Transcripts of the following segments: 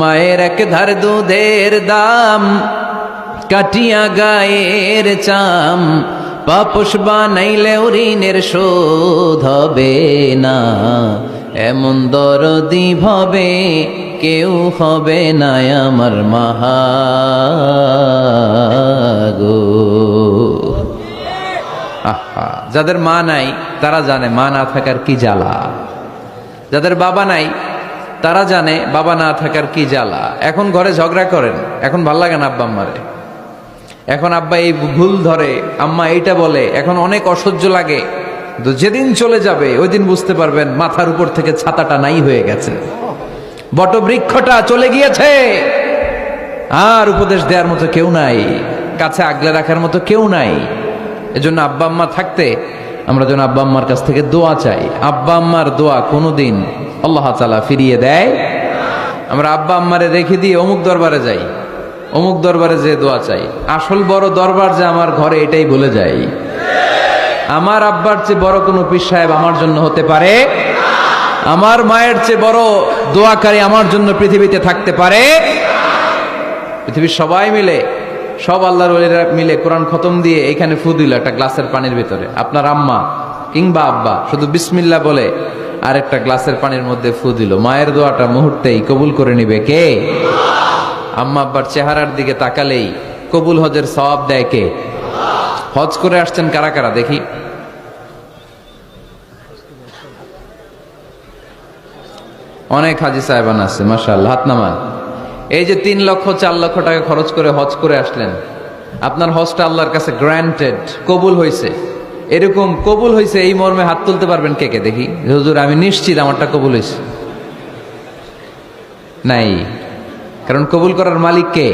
মায়ের এক ধার দুধের দাম, কাটিয়া গায়ের চাম, পাপোশ বানাইলেও ঋণের শোধ হবে না। এমন দরদি ভাবে কেউ হবে না আমার মাগো। আহা, যাদের মা নাই তারা জানে মা না থাকার কি জ্বালা। যাদের বাবা নাই তারা জানে বাবা না থাকার কি জ্বালা। এখন ঘরে ঝগড়া করেন, এখন ভাল লাগে না আব্বা আম্মারে, এখন আব্বা এই ভুল ধরে, আম্মা এইটা বলে, এখন অনেক অসহ্য লাগে। তো যেদিন চলে যাবে ওই দিন বুঝতে পারবেন মাথার উপর থেকে ছাতাটা নাই হয়ে গেছে, বটবৃক্ষটা চলে গিয়েছে, আর উপদেশ দেওয়ার মতো কেউ নাই, কাছে আগলে রাখার মতো কেউ নাই। এজন্য আব্বা আম্মা থাকতে আমরা যেন আব্বা আম্মার কাছ থেকে দোয়া চাই। আব্বা আম্মার দোয়া কোনোদিন আল্লাহ তাআলা ফিরিয়ে দেয়। আমরা আব্বা আম্মারে রেখে দিয়ে অমুক দরবারে যাই, অমুক দরবারে যে দোয়া চাই, আসল বড় দরবার যে আমার ঘরে এটাই ভুলে যাই। আমার আব্বার চেয়ে বড় কোনো পীর সাহেব আমার জন্য হতে পারে, আমার মায়ের চেয়ে বড় দোয়াকারী আমার জন্য পৃথিবীতে থাকতে পারে। পৃথিবীর সবাই মিলে, সব আল্লাহর ওলিরা মিলে কোরআন খতম দিয়ে এখানে ফু দিল একটা গ্লাসের পানির ভিতরে, আপনার আম্মা কিংবা আব্বা শুধু বিসমিল্লাহ বলে আর একটা গ্লাসের পানির মধ্যে ফু দিল, মায়ের দোয়াটা মুহূর্তেই কবুল করে নিবে কে? আম্মা আব্বার চেহারার দিকে তাকালেই কবুল হজের সওয়াব দেয় কে? হজ করে আসছেন কারা কারা দেখি? অনেক হাজি সাহেবান আছে মাশাআল্লাহ, হাত নামান। এই যে 3 লক্ষ 4 লক্ষ টাকা খরচ করে হজ করে আসলেন, আপনার হজটা আল্লাহর কাছে গ্র্যান্টেড, কবুল হয়েছে। এরকম কবুল হয়েছে এই মর্মে হাত তুলতে পারবেন কে কে দেখি? হুজুর আমি নিশ্চিত আমারটা কবুল হয়েছে। নাই, কারণ কবুল করার মালিক কে?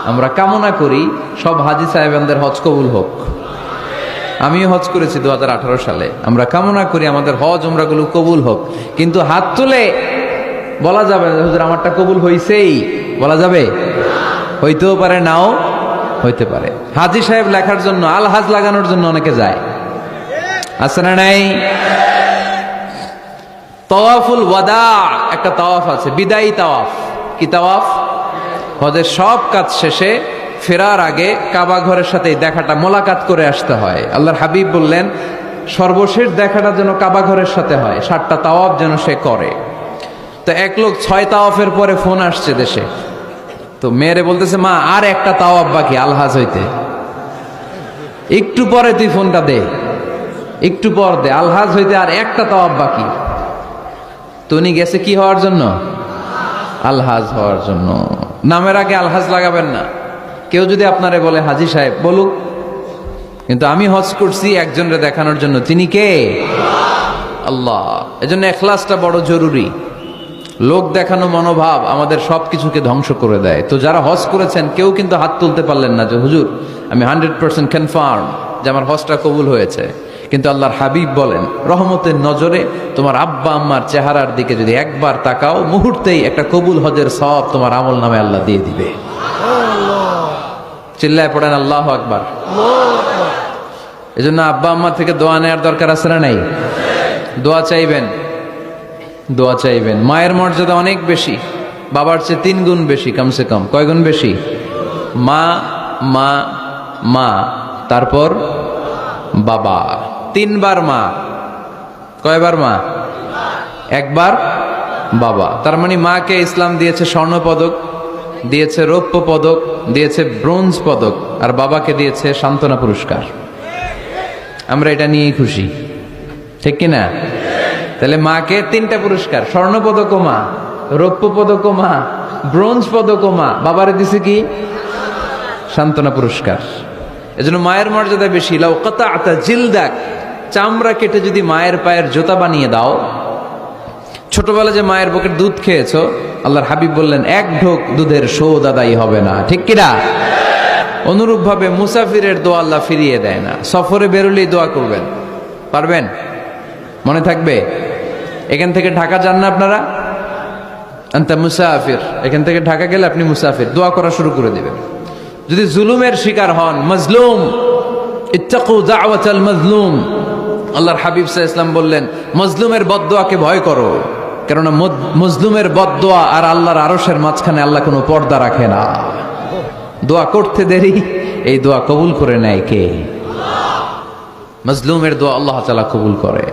আমরা কামনা করি সব হাজি সাহেবানদের হজ কবুল হোক। আমিও হজ করেছি 2018 সালে। আমরা কামনা করি আমাদের হজ উমরাগুলো কবুল হোক, কিন্তু হাত তুলে বলা যাবে না হুজুর আমারটা কবুল হইছেই, বলা যাবে? হইতেও পারে, নাও হইতে পারে। হাজি সাহেব লেখার জন্য, আল হাজ লাগানোর জন্য অনেকে যায়, আছে না নাই? তাওয়াফুল ওয়াদা একটা তাওয়াফ আছে, বিদায়ী তাওয়াফ। কি তাওয়াফ? হজের সব কাজ শেষে ফেরার আগে কাবা ঘরের সাথে দেখাটা, মোলাকাত করে আসতে হয়। আল্লাহর হাবিব বললেন সর্বশেষ দেখাটা যেন কাবা ঘরের সাথে হয়, 7টা তাওয়াফ যেন সে করে। তো এক লোক 6 তাওয়াফের পরে ফোন আসছে দেশে, তো মেয়েরে বলতেছে মা আর একটা তাওয়াফ বাকি আলহাজ হইতে, একটু পরে তুই ফোনটা দে, একটু পর দে, আলহাজ হইতে আর একটা তাওয়াফ বাকি। তো উনি গেছে কি হওয়ার জন্য? আলহাজ হওয়ার জন্য। নামের আগে আলহাজ লাগাবেন না। কেউ যদি আপনারে বলে হাজি সাহেব, বলুক, কিন্তু আমি হজ করছি একজনরে দেখানোর জন্য। তিনি কে? আল্লাহ। এজন্য ইখলাসটা বড় জরুরি। লোক দেখানো মনোভাব আমাদের সবকিছুকে ধ্বংস করে দেয়। তো যারা হজ করেছেন কেউ কিন্তু হাত তুলতে পারলেন না যে হুজুর আমি 100% কনফার্ম যে আমার হজটা কবুল হয়েছে। কিন্তু আল্লাহর হাবিব বলেন রহমতের নজরে তোমার আব্বা আম্মার চেহারার দিকে যদি একবার তাকাও, মুহূর্তেই একটা কবুল হজের সওয়াব তোমার আমল নামে আল্লাহ দিয়ে দিবে। চিল্লায় পড়েন আল্লাহু আকবার। এজন্য আব্বা আম্মা থেকে দোয়া নেওয়ার দরকার আছে না নাই? দোয়া চাইবেন, দোয়া চাইবেন। মায়ের মর্যাদা অনেক বেশি, বাবার চেয়ে 3 গুণ বেশি, কমসে কম। কয় গুণ বেশি? মা মা মা, তারপর বাবা। 3 বার মা। কয়বার মা? 1 বার বাবা। তার মানে মাকে ইসলাম দিয়েছে স্বর্ণ পদক, দিয়েছে রৌপ্য পদক, দিয়েছে ব্রোঞ্জ পদক, আর বাবাকে দিয়েছে সান্ত্বনা পুরস্কার। আমরা এটা নিয়েই খুশি, ঠিক কিনা? তাহলে মাকে 3টা পুরস্কার, স্বর্ণ পদকও মা, রৌপ্য পদকও মা, ব্রোঞ্জ পদকও মা, বাবারে দিছে কি? সান্ত্বনা পুরস্কার। এজন্য মায়ের মর্যাদা বেশি। লাউ কাতাআতা জিলদাক, চামড়া কেটে যদি মায়ের পায়ের জুতা বানিয়ে দাও। ছোটবেলা যে মায়ের বুকের দুধ খেয়েছো, আল্লাহর হাবিব বললেন 1 ঢোক দুধের শোধ আদায় হবে না, ঠিক কিনা? অনুরূপ ভাবে মুসাফিরের দোয়া আল্লাহ ফিরিয়ে দেয় না। সফরে বেরোলেই দোয়া করবেন, পারবেন? মনে থাকবে? এখান থেকে ঢাকা যান না আপনারা? আনতা মুসাফির, এখান থেকে ঢাকা গেলে আপনি মুসাফির, দোয়া করা শুরু করে দিবেন। যদি জুলুমের শিকার হন, মাজলুম, ইত্তাকু দাওয়াতাল মাজলুম, আল্লাহর হাবিব সাল্লাল্লাহু আলাইহি ওয়াসাল্লাম বললেন মজলুমের বদদোয়াকে ভয় করো। কেননা মজলুমের বদদোয়া আর আল্লাহর আরশের মাঝখানে আল্লাহ কোনো পর্দা রাখে না। দোয়া করতে দেরি, এই দোয়া কবুল করে নেয় কে? মজলুমের দোয়া আল্লাহ তাআলা কবুল করে।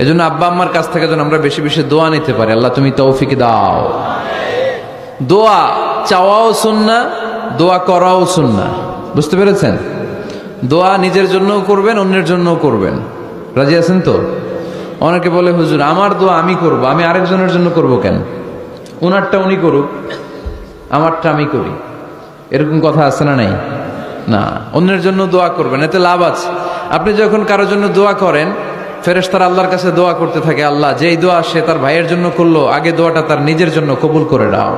এজন্য আব্বা আম্মার কাছ থেকে যেন আমরা বেশি বেশি দোয়া নিতে পারি, আল্লাহ তুমি তৌফিক দাও। দোয়া চাওয়াও সুন্নাহ, দোয়া করাও সুন্নাহ। বুঝতে পেরেছেন? দোয়া নিজের জন্যও করবেন, অন্যের জন্যও করবেন। রাজি আছেন তো? অনেকে বলে হুজুর আমার দোয়া আমি করব, আমি আরেকজনের জন্য করব কেন? ওনারটা উনি করুক, আমারটা আমি করি, এরকম কথা আছে না নাই? না, অন্যের জন্য দোয়া করবেন, এতে লাভ আছে। আপনি যখন কারোর জন্য দোয়া করেন, ফেরেশতারা আল্লাহর কাছে দোয়া করতে থাকে, আল্লাহ যেই দোয়া সে তার ভাইয়ের জন্য করলো, আগে দোয়াটা তার নিজের জন্য কবুল করে দাও।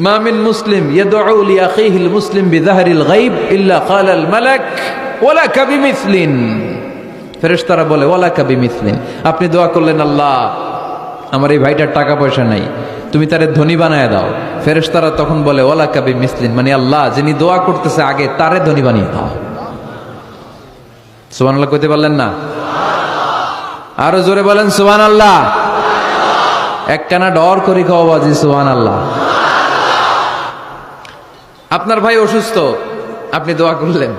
মা মিন মুসলিম ইয়াদউ লিআখিহিল মুসলিম বিযাহরিল গায়ব ইল্লা ক্বালাল মালাক ওয়ালাকা বিমিসলিন। ফেরেশতারা বলে ওয়ালাকা বিমিসলিন, আপনি দোয়া করলেন আল্লাহ আমার এই ভাইটার টাকা পয়সা নাই, তুমি তারে ধনী বানায় দাও। ফেরেশতারা তখন বলে ওয়ালাকা বিমিসলিন, মানে আল্লাহ যিনি দোয়া করতেছে আগে তারে ধনী বানিয়ে দাও। সুবহানাল্লাহ কইতে পারলেন না? আরো জোরে বলেন সুবহানাল্লাহ। একখানা ডর করি খাওয়া বাজি সুবহানাল্লাহ। আপনার ভাই অসুস্থ, আপনি দোয়া করলেন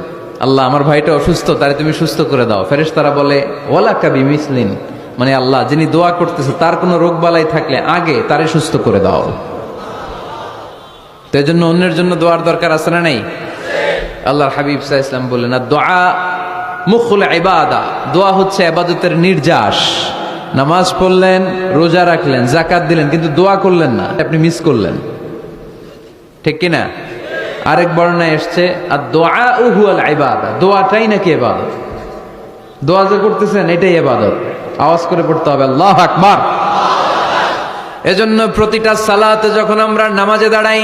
আল্লাহ আমার ভাইটা অসুস্থ, তারে তুমি সুস্থ করে দাও। ফেরেশতারা বলে ওয়ালাকা বিমিসলিন, মানে আল্লাহ যিনি দোয়া করতেছে তার কোনো রোগ বালাই থাকলে আগে তারে সুস্থ করে দাও। তো এই জন্য অন্যের জন্য দোয়ার দরকার আছে না নাই? আল্লাহর হাবিব সাল্লাল্লাহু আলাইহি ওয়াসাল্লাম বললেন দোয়া মুখুল ইবাদা, দোয়া হচ্ছে ইবাদতের নির্যাস। নামাজ পড়লেন, রোজা রাখলেন, যাকাত দিলেন, কিন্তু দোয়া করলেন না, আপনি মিস করলেন, ঠিক কিনা? আরেক বর্ণনায় এসছে আর দোয়া হুয়াল ইবাদা, দোয়াটাই নাকি ইবাদত। দোয়া যে করতেছেন এটাই ইবাদত। আওয়াজ করে পড়তে হবে আল্লাহু আকবার। এজন্য প্রতিটা সালাতে যখন আমরা নামাজে দাঁড়াই,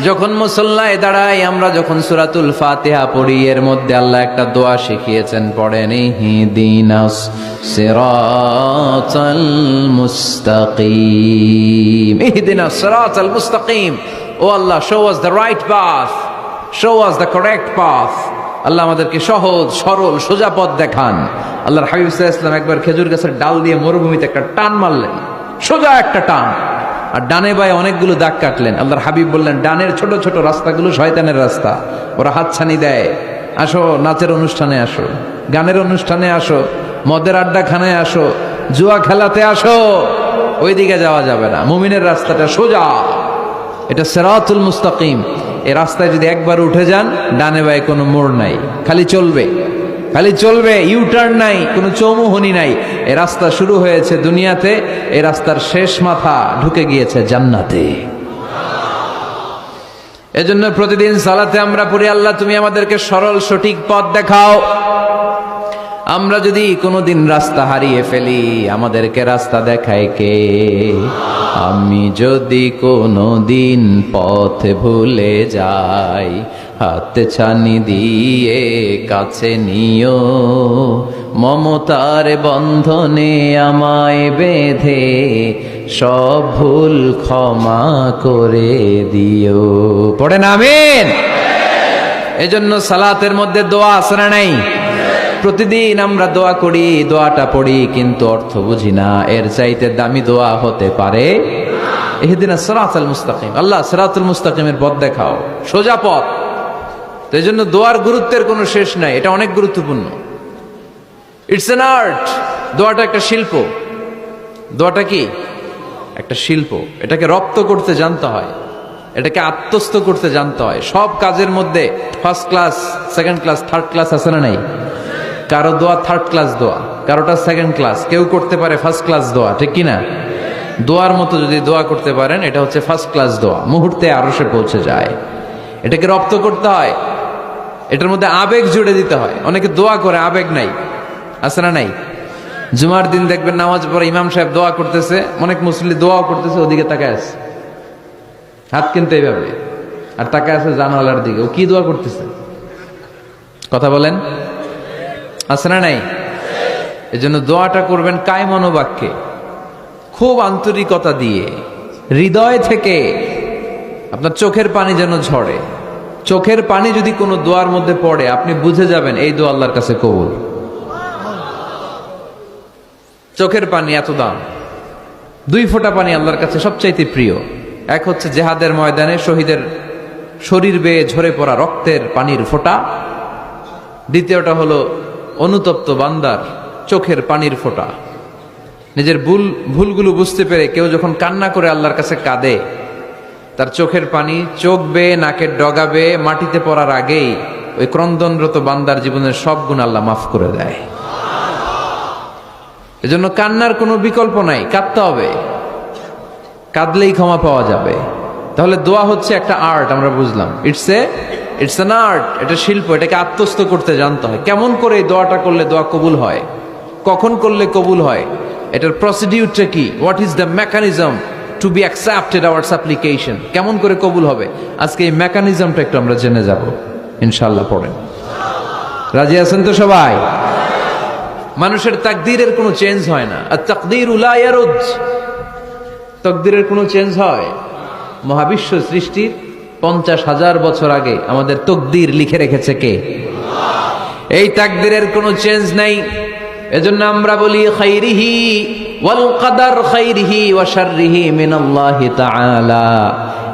যখন মুসল্লায় দাঁড়াই, আমরা যখন সূরাতুল ফাতিহা পড়ি, এর মধ্যে আল্লাহ একটা দোয়া শিখিয়েছেন, পড়েন ইহদিনাস সিরাতাল মুস্তাকিম। ইহদিনাস সিরাতাল মুস্তাকিম, O Allah show us the right path, show us the correct path. Allah আমাদেরকে সহজ সরল সোজা পথ দেখান। আল্লাহর হাবিব সাল্লাল্লাহু আলাইহি ওয়াসাল্লাম একবার খেজুর গাছের ডাল দিয়ে মরুভূমিতে একটা টান মারলেন, সোজা একটা টান, আর ডানে বায়ে অনেকগুলো দাগ কাটলেন। আল্লাহর হাবিব বললেন ডানের ছোট ছোট রাস্তাগুলো শয়তানের রাস্তা, ওরা হাতছানি দেয়। আসো নাচের অনুষ্ঠানে আসো, গানের অনুষ্ঠানে আসো, মদের আড্ডাখানায় আসো, জুয়া খেলাতে আসো, ওইদিকে যাওয়া যাবে না। মুমিনের রাস্তাটা সোজা, এটা সিরাতুল মুস্তাকিম। এই রাস্তায় যদি একবার উঠে যান, ডানে বায়ে কোনো মোড় নাই, খালি চলবে, খালি চলবে, ইউটার্ন নাই, কোনো চৌমুহনী নাই। এই রাস্তা শুরু হয়েছে দুনিয়াতে, এই রাস্তার শেষ মাথা ঢুকে গিয়েছে জান্নাতে। এজন্য প্রতিদিন সালাতে আমরা পড়ি আল্লাহ তুমি আমাদেরকে সরল সঠিক পথ দেখাও। আমরা যদি কোনোদিন রাস্তা হারিয়ে ফেলি, আমাদেরকে রাস্তা দেখায় কে? আমি যদি কোনোদিন পথ ভুলে যাই, হাত ছানি দিয়ে কাছে নিও, মমতার বন্ধনে আমায় বেঁধে সব ভুল ক্ষমা করে দিও। পড়েন আমিন। এজন্য সালাতের মধ্যে দোয়া আছে না নাই? প্রতিদিন আমরা দোয়া করি, দোয়াটা পড়ি, কিন্তু অর্থ বুঝি না। এর চাইতে দামি দোয়া হতে পারে ইহদিনাস সিরাতাল মুস্তাকিম, আল্লাহ সিরাতুল মুস্তাকিমের পথ দেখাও, সোজা পথ। তো এই জন্য দোয়ার গুরুত্বের কোনো শেষ নাই, এটা অনেক গুরুত্বপূর্ণ। It's an art. দোয়াটা একটা শিল্প। দোয়াটা কি? একটা শিল্প। এটাকে রপ্ত করতে জানতে হয়, এটাকে আত্মস্থ করতে জানতে হয়। সব কাজের মধ্যে first class, second class, third class আছে না নাই? কারো দোয়া থার্ড ক্লাস দোয়া, কারোটা সেকেন্ড ক্লাস, কেউ করতে পারে ফার্স্ট ক্লাস দোয়া, ঠিক কিনা? দোয়ার মতো যদি দোয়া করতে পারেন, এটা হচ্ছে ফার্স্ট ক্লাস দোয়া, মুহূর্তে আরশে পৌঁছে যায়। এটাকে রপ্ত করতে হয়, এটার মধ্যে আবেগ জুড়ে দিতে হয়। অনেকে দোয়া করে আবেগ নাই, আছে না নাই? জুমার দিন দেখবেন নামাজ পড়ে ইমাম সাহেব দোয়া করতেছে, অনেক মুসল্লি দোয়াও করতেছে, ওদিকে তাকায় আছে, হাত কিন্তু এইভাবে, আর তাকায় আছে জানালার দিকে, ও কি দোয়া করতেছে? কথা বলেন, আছে না নাই? এই জন্য দোয়াটা করবেন কায় মনোবাক্যে, খুব আন্তরিকতা দিয়ে, হৃদয় থেকে। আপনার চোখের পানি যেন ঝরে। চোখের পানি যদি কোনো দোয়ার মধ্যে পড়ে, আপনি বুঝে যাবেন এই দোয়া আল্লাহর কাছে কবুল। চোখের পানি এত দাম, দুই ফোঁটা পানি আল্লাহর কাছে সবচাইতে প্রিয়। এক হচ্ছে জেহাদের ময়দানে শহীদের শরীর বেয়ে ঝরে পড়া রক্তের পানির ফোঁটা, দ্বিতীয়টা হলো অনুতপ্ত বান্দার চোখের পানির ফোঁটা। নিজের ভুলগুলো বুঝতে পেরে কেউ যখন কান্না করে আল্লাহর কাছে কাঁদে, তার চোখের পানি চোখ বেয়ে নাকের ডগা বেয়ে মাটিতে পড়ার আগেই ওই ক্রন্দনরত বান্দার জীবনের সব গুণ আল্লাহ মাফ করে দেয়। এজন্য কান্নার কোনো বিকল্প নাই, কাঁদতে হবে, কাঁদলেই ক্ষমা পাওয়া যাবে। তাহলে দোয়া হচ্ছে একটা আর্ট, আমরা বুঝলাম। ইটস অ্যান আর্ট, এটা শিল্প, এটাকে আত্মস্থ করতে জানতে হয়। কেমন করে এই দোয়াটা করলে দোয়া কবুল হয়, কখন করলে কবুল হয়, এটার প্রসিডিউরটা কি, what is the mechanism two be accepted hour সাপ্লিকেশন, কেমন করে কবুল হবে, আজকে এই মেকানিজমটা একটু আমরা জেনে যাব ইনশাআল্লাহ। পড়েন, রাজি আছেন তো সবাই? মানুষের তাকদীরের কোনো চেঞ্জ হয় না। আর তাকদীরু লা ইয়ারুদ, তাকদীরের কোনো চেঞ্জ হয়? মহাবিশ্ব সৃষ্টির 50,000 বছর আগে আমাদের তকদীর লিখে রেখেছে কে? এই তাকদীরের কোনো চেঞ্জ নাই। এজন্য আমরা বলি খাইরিহি ওয়াল কদর খাইরিহি ওয়া শাররিহি মিনাল্লাহি তাআলা।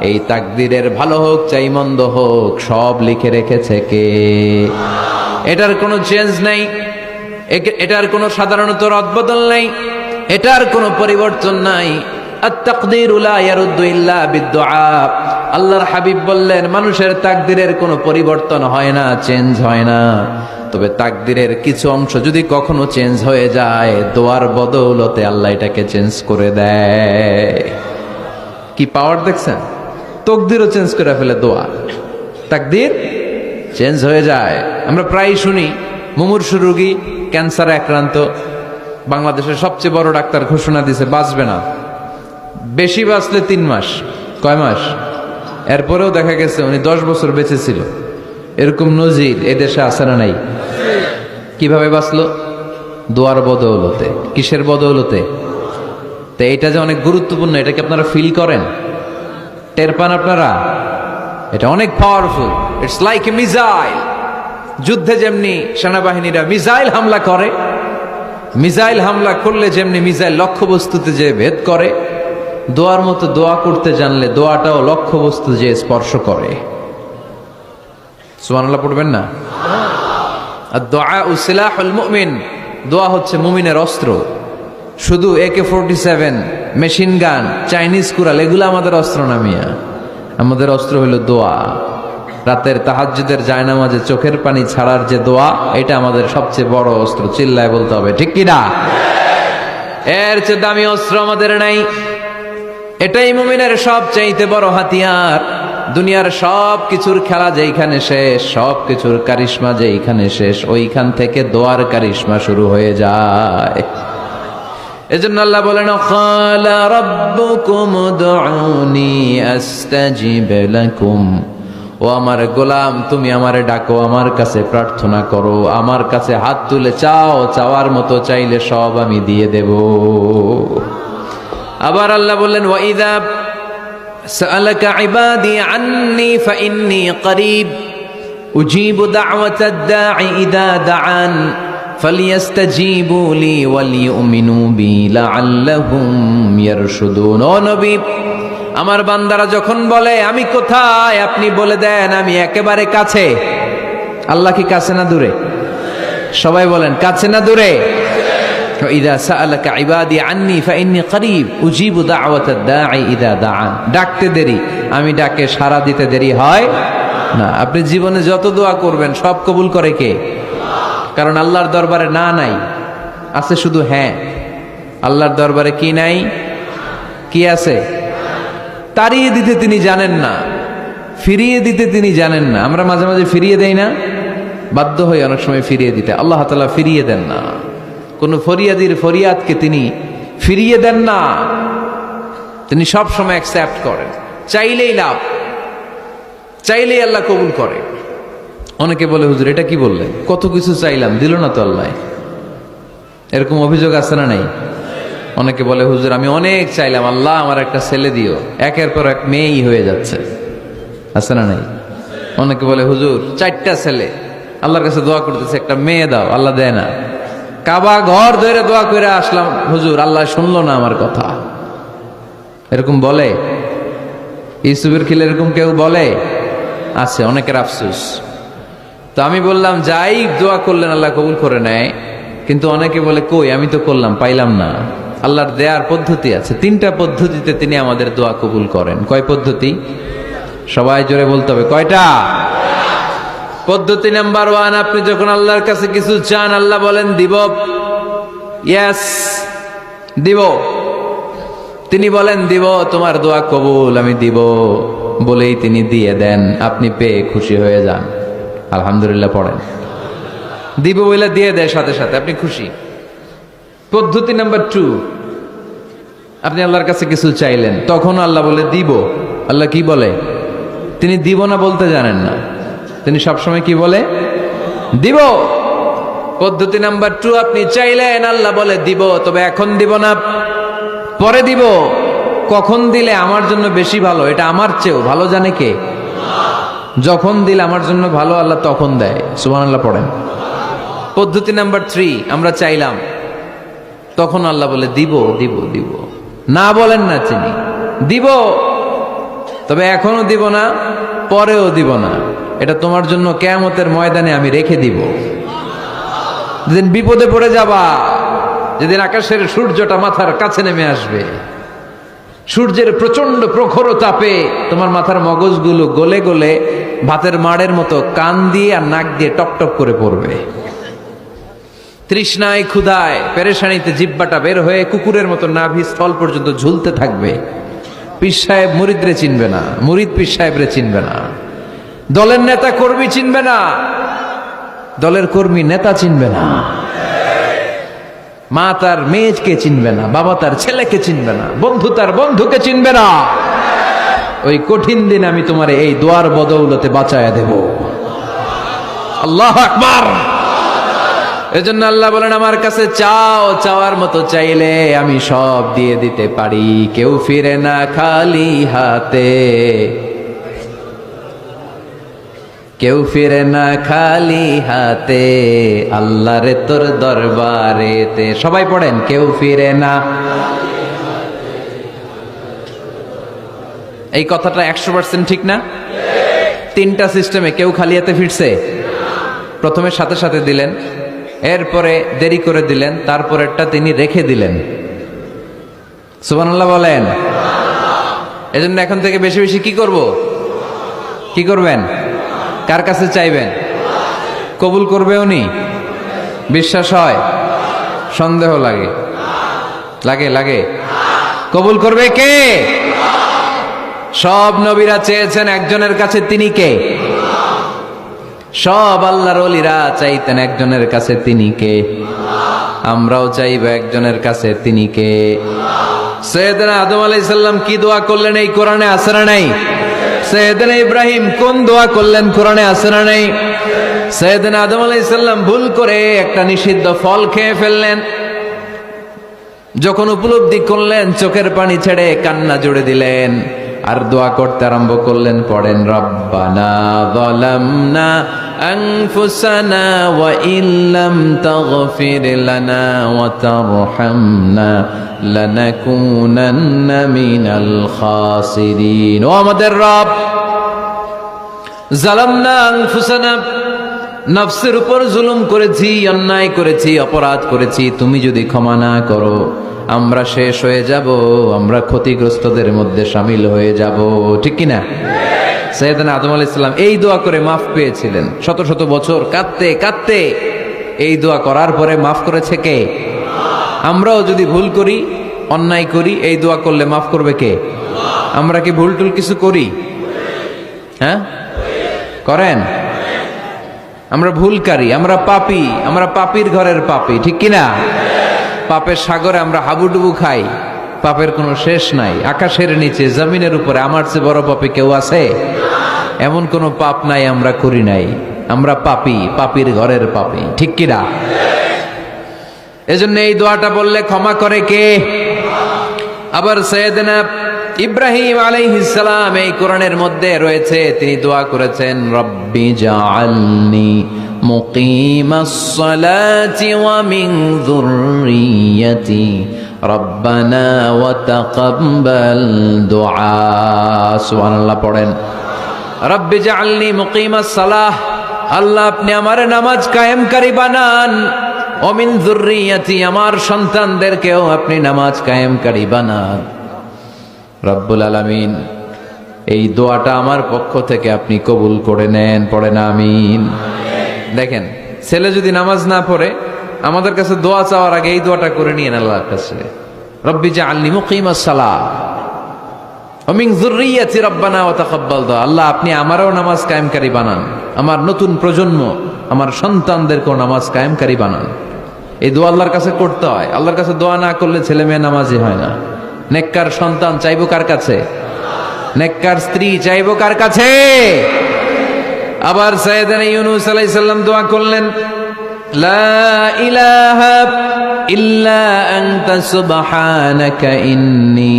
এই তাকদীরের ভালো হোক চাই মন্দ হোক সব লিখে রেখেছে কে? এটার কোনো চেঞ্জ নাই, এটার কোনো সাধারণত রদবদল নাই, এটার কোনো পরিবর্তন নাই। আত-তাকদীরু লা ইয়ারুদ্দু ইল্লা বিদ-দুআ। আল্লাহর হাবিব বললেন মানুষের তাকদীরের কোনো পরিবর্তন হয় না, চেঞ্জ হয় না। তবে তাকদীরের কিছু অংশ যদি কখনো চেঞ্জ হয়ে যায়, দোয়ার বদৌলতে আল্লাহ এটাকে চেঞ্জ করে দেয়। কি পাওয়ার দেখছেন? তকদীরও চেঞ্জ করে ফেলে দোয়া, তাকদীর চেঞ্জ হয়ে যায়। আমরা প্রায় শুনি মুমূর্ষু রোগী, ক্যান্সারে আক্রান্ত, বাংলাদেশের সবচেয়ে বড় ডাক্তার ঘোষণা দিয়েছে বাঁচবে না, বেশি বাঁচলে 3 মাস। কয় মাস? এরপরেও দেখা গেছে উনি 10 বছর বেঁচে ছিল। এরকম নজির এদেশে আছে না নাই? কিভাবে বাঁচলো? দোয়ার বদৌলতে। কিসের বদৌলতে? তো এটা যে অনেক গুরুত্বপূর্ণ, এটাকে আপনারা ফিল করেন, টের পান আপনারা? এটা অনেক powerful. It's like a missile. যুদ্ধে যেমনি সেনাবাহিনীরা মিসাইল হামলা করে, মিসাইল হামলা করলে যেমনি মিসাইল লক্ষ্যবস্তুতে যে ভেদ করে, দোয়ার মতো দোয়া করতে জানলে দোয়াটাও লক্ষ্যবস্তু যে স্পর্শ করে। সুবহানাল্লাহ পড়বেন না? আর-দুআউ সিলাহুল মুমিন, দোয়া হচ্ছে মুমিনের অস্ত্র। শুধু AK-47, মেশিন গান, চাইনিজ কুড়াল এগুলো আমাদের অস্ত্র না মিয়া। আমাদের অস্ত্র হলো দোয়া। রাতের তাহাজ্জুদের জায়নামাজে চোখের পানি ছাড়ার যে দোয়া, এটা আমাদের সবচেয়ে বড় অস্ত্র। চিল্লায় বলতে হবে ঠিক কি না? এর চেয়ে দামি অস্ত্র আমাদের নাই। এটাই মুমিনের সবচাইতে বড় হাতিয়ার। দুনিয়ার সব কিছুর খেলা যেইখানে শেষ, সব কিছুর কারিশমা যেইখানে শেষ, ওইখান থেকে দোয়ার কারিশমা শুরু হয়ে যায়। এজন্য আল্লাহ বলেন ক্বালা রাব্বুকুম উদউনি আস্তাজিব লাকুম। ও আমার গোলাম, তুমি আমারে ডাকো, আমার কাছে প্রার্থনা করো, আমার কাছে হাত তুলে চাও, চাওয়ার মতো চাইলে সব আমি দিয়ে দেব। আবার আল্লাহ বললেন ওয়া ইযা সাআলাকা ইবাদি আন্নী ফাইন্নী করিব উজিবু দাওয়াতাদ দাঈ ইযা দাআন ফালিয়াস্তাজিবু লি ওয়ালিউমিনু বি লাআল্লাহুম ইয়ারশুদুন। ও নবী, আমার বান্দারা যখন বলে আমি কোথায়, আপনি বলে দেন আমি একেবারে কাছে। আল্লাহ কি কাছে না দূরে? সবাই বলেন কাছে না দূরে? ইযা সাআলাকা ইবাদি আন্নী ফাইন্নী করিব উজিবু দাওয়াতাদ দাঈ ইযা দাআন। ডাকতে দেরি, আমি ডাকে সাড়া দিতে দেরি হয় না। আপনি জীবনে যত দোয়া করবেন সব কবুল করে কে? কারণ আল্লাহর দরবারে না নাই, আছে শুধু হ্যাঁ। আল্লাহর দরবারে কি নাই? কি আছে? তাড়িয়ে দিতে তিনি জানেন না, ফিরিয়ে দিতে তিনি জানেন না। আমরা মাঝে মাঝে ফিরিয়ে দেই না, বাধ্য হই অনেক সময় ফিরিয়ে দিতে। আল্লাহ তাআলা ফিরিয়ে দেন না, কোন ফরিয়াদির ফরিয়াদকে তিনি ফিরিয়ে দেন না, তিনি সব সময় অ্যাকসেপ্ট করেন। চাইলেই লাভ, চাইলেই আল্লাহ কবুল করে। অনেকে বলে হুজুর এটা কি বললেন, কত কিছু চাইলাম দিল না তো আল্লাহ। এরকম অভিযোগ আছে না নাই? অনেকে বলে হুজুর আমি অনেক চাইলাম, আল্লাহ আমার একটা ছেলে দিও, একের পর এক মেয়েই হয়ে যাচ্ছে। আছে না নাই? অনেকে বলে হুজুর 4টা ছেলে, আল্লাহর কাছে দোয়া করতেছে একটা মেয়ে দাও, আল্লাহ দেয় না। কাবা ঘর ধরে দোয়া করে আসলাম হুজুর, আল্লাহ শুনলো না আমার কথা। এরকম বলে? ইউসুফের খিলে এরকম কেউ বলে? আছে, অনেকের আফসোস। তো আমি বললাম, যাই দোয়া করলেন আল্লাহ কবুল করে নেয়, কিন্তু অনেকে বলে কই আমি তো করলাম পাইলাম না। আল্লাহর দেয়ার পদ্ধতি আছে, 3টা পদ্ধতিতে তিনি আমাদের দোয়া কবুল করেন। কয় পদ্ধতি? সবাই জোরে বলতে হবে, কয়টা? পদ্ধতি নাম্বার 1, আপনি যখন আল্লাহর কাছে কিছু চান আল্লাহ বলেন দিব, ইয়েস দিব। তিনি বলেন দিব, তোমার দোয়া কবুল, আমি দিব বলেই তিনি দিয়ে দেন। আপনি পেয়ে খুশি হয়ে যান, আলহামদুলিল্লাহ পড়েন। দিব বলে দিয়ে দেয় সাথে সাথে, আপনি খুশি। পদ্ধতি নাম্বার 2, আপনি আল্লাহর কাছে কিছু চাইলেন, তখন আল্লাহ বলে দিব। আল্লাহ কি বলে? তিনি দিব না বলতে জানেন না, তিনি সবসময় কি বলে? দিব। পদ্ধতি নাম্বার 2, আপনি চাইলেন, আল্লাহ বলে দিব, তবে এখন দিব না, পরে দিব। কখন দিলে আমার জন্য বেশি ভালো, এটা আমার চেয়েও ভালো জানে কে? যখন দিলে আমার জন্য ভালো আল্লাহ তখন দেয়। সুবহানাল্লাহ পড়েন। পদ্ধতি নাম্বার 3, আমরা চাইলাম, তখন আল্লাহ বলে দিব দিব দিব, না বলেন না তিনি দিব, তবে এখনো দিব না, পরেও দিব না, এটা তোমার জন্য কিয়ামতের ময়দানে আমি রেখে দিব। যেদিন বিপদে পড়ে যাবা, যেদিন আকাশের সূর্যটা মাথার কাছে নেমে আসবে, সূর্যের প্রচন্ড প্রখর তাপে তোমার মাথার মগজগুলো গলে গলে ভাতের মাড়ের মতো কান দিয়ে আর নাক দিয়ে টকটক করে পড়বে। তৃষ্ণায় ক্ষুধায় পেরেশানিতে জিহ্বাটা বের হয়ে কুকুরের মতো নাভি স্থল পর্যন্ত ঝুলতে থাকবে। পীর সাহেব মুরিদরে চিনবে না, মুরিদ পীর সাহেবরে চিনবে না, দলের নেতা কর্মী চিনবে না, দলের কর্মী নেতা চিনবে না, মা তার মেয়েকে চিনবে না, বাবা তার ছেলেকে চিনবে না, বন্ধু তার বন্ধুকে চিনবে না। ওই কঠিন দিন আমি তোমার এই দোয়ার বদৌলতে বাঁচায়া দেব। আল্লাহু আকবার। এজন্য আল্লাহ বলেন, আমার কাছে চাও, চাওয়ার মতো চাইলে আমি সব দিয়ে দিতে পারি। কেউ ফিরে না খালি হাতে, কেউ ফিরে না খালি হাতে, আল্লাহরে তোর দরবারেতে। সবাই পড়েন, কেউ ফিরে না। এই কথাটা 100% ঠিক না? 3টা সিস্টেমে কেউ খালি হাতে ফিরছে? প্রথমে সাথে সাথে দিলেন, এরপরে দেরি করে দিলেন, তারপরেরটা তিনি রেখে দিলেন। সুবহানাল্লাহ বলেন। এজন্য এখন থেকে বেশি বেশি কি করব? কি করবেন? কার কাছে চাইবেন? কবুল করবে উনি? বিশ্বাস হয়? সন্দেহ লাগে? লাগে লাগে? কবুল করবে কে? সব নবীরা চেয়েছেন একজনের কাছে, তিনি কে? সব আল্লাহর ওলিরা চাইতেন একজনের কাছে, তিনি কে? আমরাও চাইব একজনের কাছে, তিনি কে? সাইয়েদনা আদম আলাইহিস সালাম কি দোয়া করলেন এই কোরআনে আছে না নাই? সাইয়েদনা ইব্রাহিম কোন দোয়া করলেন কোরআনে আছে না নাই? সাইয়েদনা আদম আলাইহিস সালাম ভুল করে একটা নিষিদ্ধ ফল খেয়ে ফেললেন, যখন উপলব্ধি করলেন চোখের পানি ছেড়ে কান্না জুড়ে দিলেন, আর দোয়া করতে আরম্ভ করলেন। পড়েন, রব্বানা যালামনা আনফুসানা ওয়া ইল্লাম তাগফির লানা ওয়া তারহামনা লানাকুনান্না মিনাল খাসিরিন। ও আমাদের রব, যালামনা আনফুসানা, নফসের উপর জুলুম করেছি, অন্যায় করেছি, অপরাধ করেছি, তুমি যদি ক্ষমা না করো আমরা শেষ হয়ে যাব, আমরা ক্ষতিগ্রস্তদের মধ্যে শামিল হয়ে যাব। ঠিক কিনা? সাইয়েদনা আদম আলাইহিস সালাম এই দোয়া করে মাফ পেয়েছিলেন। শত শত বছর কাঁদতে কাঁদতে এই দোয়া করার পরে মাফ করেছে কে? আমরাও যদি ভুল করি, অন্যায় করি, এই দোয়া করলে মাফ করবে কে? আমরা কি ভুল টুল কিছু করি? হ্যাঁ, করেন? আমরা ভুলকারী, আমরা পাপী, আমরা পাপীর ঘরের পাপী। ঠিক কিনা? পাপের সাগরে আমরা হাবুডুবু খাই, পাপের কোনো শেষ নাই। আকাশের নিচে, জমিনের উপরে আমার চেয়ে বড় পাপী কেউ আছে? এমন কোনো পাপ নাই আমরা করি নাই। আমরা পাপী, পাপীর ঘরের পাপী। ঠিক কিনা? এজন্য এই দোয়াটা বললে ক্ষমা করে কে? আবার সাইয়েদনা ইব্রাহিম আলাইহিস সালাম এই কোরআনের মধ্যে রয়েছে, তিনি দোয়া করেছেন, রব্বি জাআলনি মুকিমাস সালাতি ওয়া মিন যুররিয়াতি রব্বানা ওয়া তাকাব্বাল দুআ। সুবহানাল্লাহ পড়েন। রব্বি জাআলনি মুকিমাস সালাহ, আল্লাহ আপনি আমার নামাজ কায়েমকারী বানান। ও মিন যুররিয়াতি, আমার সন্তানদেরকেও আপনি নামাজ কায়েমকারী বানান। রব্বুল আলামিন এই দোয়াটা আমার পক্ষ থেকে আপনি কবুল করে নেন। পড়েন আমিন। দেখেন, ছেলে যদি নামাজ না পড়ে আমাদের কাছে দোয়া চাওয়ার আগে এই দোয়াটা করে নিয়েন আল্লাহর কাছে, রব্বি জাআলনি মুকিমাস সালাহ ওয়া মিন যুররিয়াতি রব্বানা ওয়া তাকাব্বাল দুআ। আল্লাহ আপনি আমারও নামাজ কায়েমকারী বানান, আমার নতুন প্রজন্ম, আমার সন্তানদেরকেও নামাজ কায়েমকারী বানান। এই দোয়া আল্লাহর কাছে করতে হয়। আল্লাহর কাছে দোয়া না করলে ছেলে মেয়ে নামাজি হয় না। নেককার সন্তান চাইবো কার কাছে? নেককার স্ত্রী চাইবো কার কাছে? আবার সাইয়েদনা ইউনূস আলাইহিস সালাম দোয়া করলেন, লা ইলাহা ইল্লা আনতা সুবহানাকা ইন্নী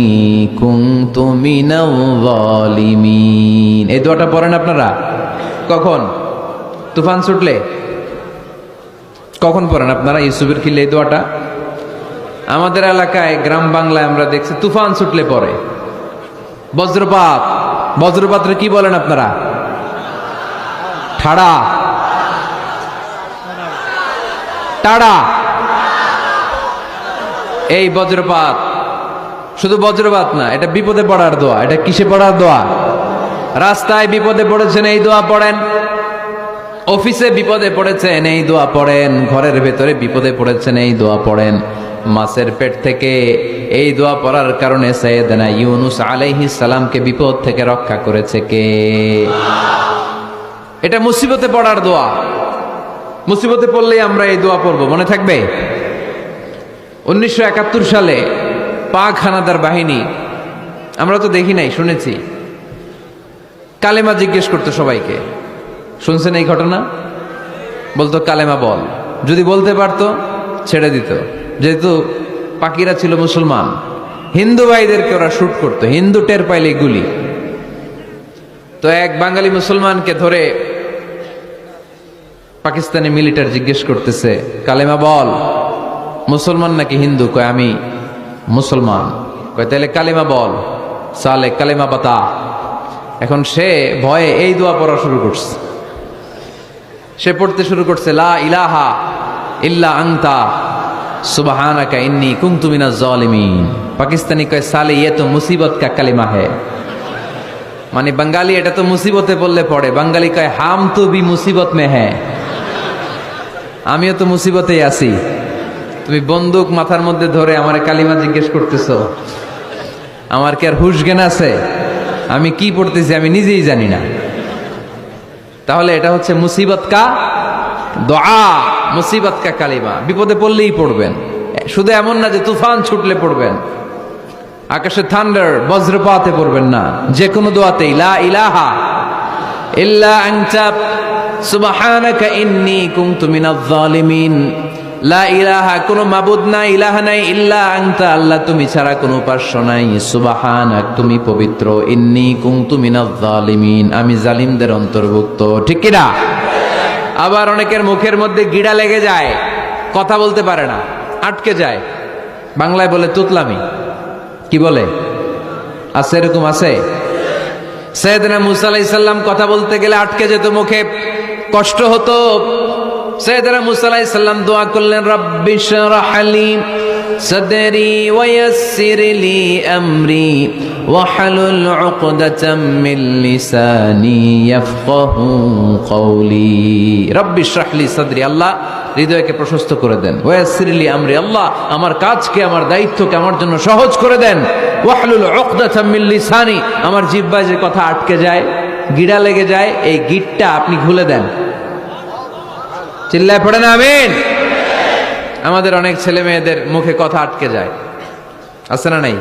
কুনতু মিনাল যালিমিন। এই দোয়াটা পড়েন আপনারা কখন? তুফান ছুটলে? কখন পড়েন আপনারা ইউসুফের খিলে এই দোয়াটা? আমাদের এলাকায় গ্রাম বাংলায় আমরা দেখছি তুফান ছুটলে পড়ে। বজ্রপাত, বজ্রপাতরে কি বলেন আপনারা? ঠাড়া, টাড়া। এই বজ্রপাত শুধু বজ্রপাত না, এটা বিপদে পড়ার দোয়া। এটা কিসে পড়ার দোয়া? রাস্তায় বিপদে পড়েছেন এই দোয়া পড়েন, অফিসে বিপদে পড়েছেন এই দোয়া পড়েন, ঘরের ভেতরে বিপদে পড়েছেন এই দোয়া পড়েন। মাছের পেট থেকে এই দোয়া পড়ার কারণে সাইয়েদনা ইউনূস আলাইহিস সালামকে বিপদ থেকে রক্ষা করেছে কে? এটা মুসিবতে পড়ার দোয়া। মুসিবতে পড়লেই আমরা এই দোয়া পড়বো, মনে থাকবে? 1971 সালে পাক হানাদার বাহিনী, আমরা তো দেখি নাই, শুনেছি, কালেমা জিজ্ঞেস করতো সবাইকে। শুনছেন এই ঘটনা? বলতো কালেমা বল, যদি বলতে পারতো ছেড়ে দিত। যেহেতু পাকিরা ছিল মুসলমান, হিন্দু ভাইদেরকে ওরা শুট করতো, হিন্দু টের পাইলে গুলি। তো এক বাঙালি মুসলমানকে ধরে পাকিস্তানি মিলিটার জিজ্ঞেস করতেছে, কালেমা বল। মুসলমান নাকি হিন্দু? কয় আমি মুসলমান। কয় তাহলে কালেমা বল। সালে কালেমা বাতা। এখন সে ভয়ে এই দোয়া পড়া শুরু করছে। সে পড়তে শুরু করছে, লা ইলাহা ইল্লা আনতা সুবহানাকা ইন্নী কুনতু মিনাজ জালিমিন। পাকিস্তানি কয় সালে ইয়ে তো মুসিবত কা কালিমা है। মানে বাঙালি এটা তো মুসিবতে বললে পড়ে। বাঙালি কয় হাম তো ভি মুসিবত মে হ্যাঁ, আমিও তো মুসিবতেই আছি। তুমি বন্দুক মাথার মধ্যে ধরে আমার কালিমা জিজ্ঞেস করতেছো, আমার কি আর হুশ জ্ঞান আছে? আমি কি পড়তেছি আমি নিজেই জানি না। তাহলে এটা হচ্ছে মুসিবত কা দোয়া, মুসিবত কা কালিমা। বিপদে পড়লেই পড়বেন, শুধু এমন না যে তুফান ছুটলে পড়বেন, আকাশে থান্ডার বজ্রপাতে পড়বেন না। যে কোনো দোয়াতেই লা ইলাহা ইল্লা আনতা সুবহানাকা ইন্নী কুনতু মিনাজ জালিমিন। লা ইলাহা, কোনো মাবুদ নাই, ইলাহা নাই, ইল্লা আনতা, আল্লাহ তুমি ছাড়া কোনো উপাস্য নাই, সুবহানাক তুমি পবিত্র, ইন্নী কুনতু মিনাজ জালিমিন আমি জালিমদের অন্তর্ভুক্ত। ঠিক কি না? আবার অনেকের মুখের মধ্যে গিড়া লেগে যায়, কথা বলতে পারে না, আটকে যায়। বাংলায় বলে তুতলামি। কি বলে? আছে, এরকম আছে। সাইয়েদনা মুসা আলাইহিস সালাম কথা বলতে গেলে আটকে যেত, মুখে কষ্ট হতো। সাইয়েদনা মুসা আলাইহিস সালাম দোয়া করলেন, রাব্বি শরহ লি সাদরি ওয়া ইয়াসসির লি আমরি ওয়াহলুল উকদাতাম মিন লিসানি ইয়াফকাহু কওলি। রাব্বি শরহ লি সাদরি, আল্লাহ হৃদয়কে প্রশস্ত করে দেন। ওয়া ইয়াসসির লি আমরি, আল্লাহ আমার কাজকে, আমার দায়িত্বকে আমার জন্য সহজ করে দেন। ওয়াহলুল উকদাতাম মিন লিসানি, আমার জিহ্বায় যে কথা আটকে যায়, গিড়া লেগে যায়, এই গিটটা আপনি খুলে দেন। চিল্লায় পড়েন আমিন। আমাদের অনেক ছেলে মেয়েদের মুখে কথা আটকে যায়, আছে না নাই?